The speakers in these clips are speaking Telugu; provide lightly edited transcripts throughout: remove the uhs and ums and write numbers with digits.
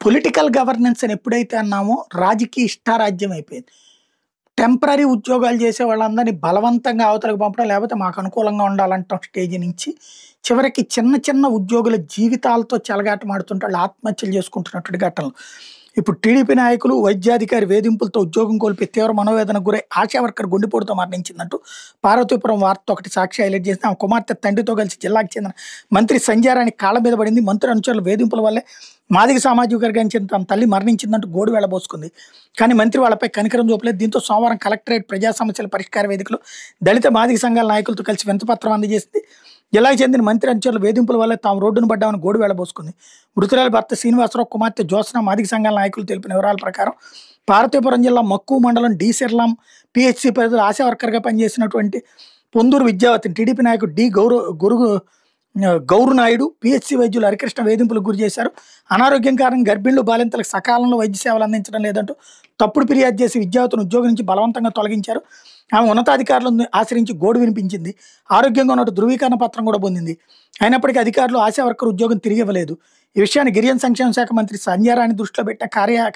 పొలిటికల్ గవర్నెన్స్ అని ఎప్పుడైతే అన్నామో రాజకీయ ఇష్టారాజ్యం అయిపోయింది. టెంపరరీ ఉద్యోగాలు చేసే వాళ్ళందరినీ బలవంతంగా అవతలకు పంపడం, లేకపోతే మాకు అనుకూలంగా ఉండాలంటాం స్టేజ్ నుంచి, చివరికి చిన్న చిన్న ఉద్యోగుల జీవితాలతో చెలగాటమాడుతుంటే వాళ్ళు ఆత్మహత్యలు చేసుకుంటున్నటువంటి ఘటనలు. ఇప్పుడు టీడీపీ నాయకులు వైద్యాధికారి వేధింపులతో ఉద్యోగం కోల్పోయి తీవ్ర మనోవేదనకు గురై ఆశా వర్కర్ గుండెపోటుతో మరణించిందంటూ పార్వతీపురం వార్త ఒకటి సాక్షి హైలైట్ చేసింది. ఆమె కుమార్తె తండ్రితో కలిసి జిల్లాకు చెందిన మంత్రి సంధ్యారాణి కాళ్ళ మీద పడింది. మంత్రి అనుచరుల వేధింపుల వల్లే మాదిగ సామాజిక వర్గానికి చెందిన తన తల్లి మరణించిందంటూ గోడు వెళ్ళబోసుకుంది. కానీ మంత్రి వాళ్ళపై కనికరం చూపలేదు. దీంతో సోమవారం కలెక్టరేట్ ప్రజా సమస్యల పరిష్కార వేదికలో దళిత మాదిగ సంఘాల నాయకులతో కలిసి వినతిపత్రం అందజేసింది. జిల్లాకు చెందిన మంత్రి అనుచరుల వేధింపుల వల్ల తాము రోడ్డును పడ్డామని గోడు వెళ్ళబోసుకుంది. మృతురాలి భర్త శ్రీనివాసరావు, కుమార్తె జ్యోత్స్న మాదిగ సంఘాల నాయకులు తెలిపిన వివరాల ప్రకారం పార్వతీపురం జిల్లా మక్కువ మండలం డి సిర్లాం పిహెచ్సి పరిధిలో ఆశా వర్కర్గా పనిచేసినటువంటి పొందూరు విద్యావతిని టీడీపీ నాయకుడు గౌరు నాయుడు, పిహెచ్సి వైద్యులు హరికృష్ణ వేధింపులకు గురి చేశారు. అనారోగ్యం కారణంగా గర్భిణులు, బాలింతలకు సకాలంలో వైద్య సేవలు అందించడం లేదంటూ తప్పుడు ఫిర్యాదు చేసి విద్యావతిని ఉద్యోగం నుంచి బలవంతంగా తొలగించారు. ఆమె ఉన్నతాధికారులను ఆశ్రయించి గోడు వినిపించింది. ఆరోగ్యంగా ఉన్నట్టు ధృవీకరణ పత్రం కూడా పొందింది. అయినప్పటికీ అధికారులు ఆశా వర్కర్ ఉద్యోగం తిరిగి ఇవ్వలేదు. ఈ విషయాన్ని గిరిజన సంక్షేమ శాఖ మంత్రి సంధ్యారాణి దృష్టిలో పెట్టిన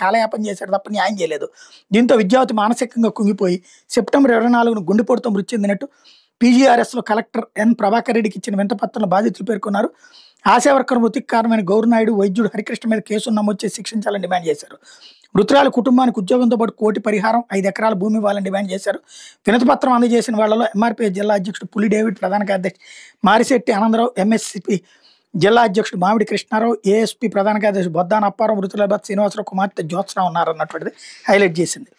కాలయాపన చేశారు తప్ప న్యాయం చేయలేదు. దీంతో విద్యావతి మానసికంగా కుంగిపోయి సెప్టెంబర్ 24న గుండెపోటుతో మృతి చెందినట్టు పీజీఆర్ఎస్లో కలెక్టర్ ఎన్ ప్రభాకర్ రెడ్డికి ఇచ్చిన వింతపత్రంలో బాధితులు పేర్కొన్నారు. ఆశా వర్కర్ మృతికి కారణమైన గౌరనాయుడు, వైద్యుడు హరికృష్ణ మీద కేసును నమోదు చేసి శిక్షించాలని డిమాండ్ చేశారు. మృతురాలి కుటుంబానికి ఉద్యోగంతో పాటు 1 కోటి పరిహారం, 5 ఎకరాల భూమి ఇవ్వాలని డిమాండ్ చేశారు. వినతిపత్రం అందజేసిన వాళ్లలో ఎంఆర్పీఎస్ జిల్లా అధ్యక్షుడు పులి డేవిడ్, ప్రధాన కార్యదర్శి మారిశెట్టి ఆనందరావు, ఎంఎస్సిపి జిల్లా అధ్యక్షుడు మామిడి కృష్ణారావు, ఏఎస్పీ ప్రధాన కార్యదర్శి బొద్దాన అప్పారావు, మృతుల భర్త శ్రీనివాసరావు, కుమార్తె జ్యోత్స్న ఉన్నారన్నటువంటిది హైలైట్ చేసింది.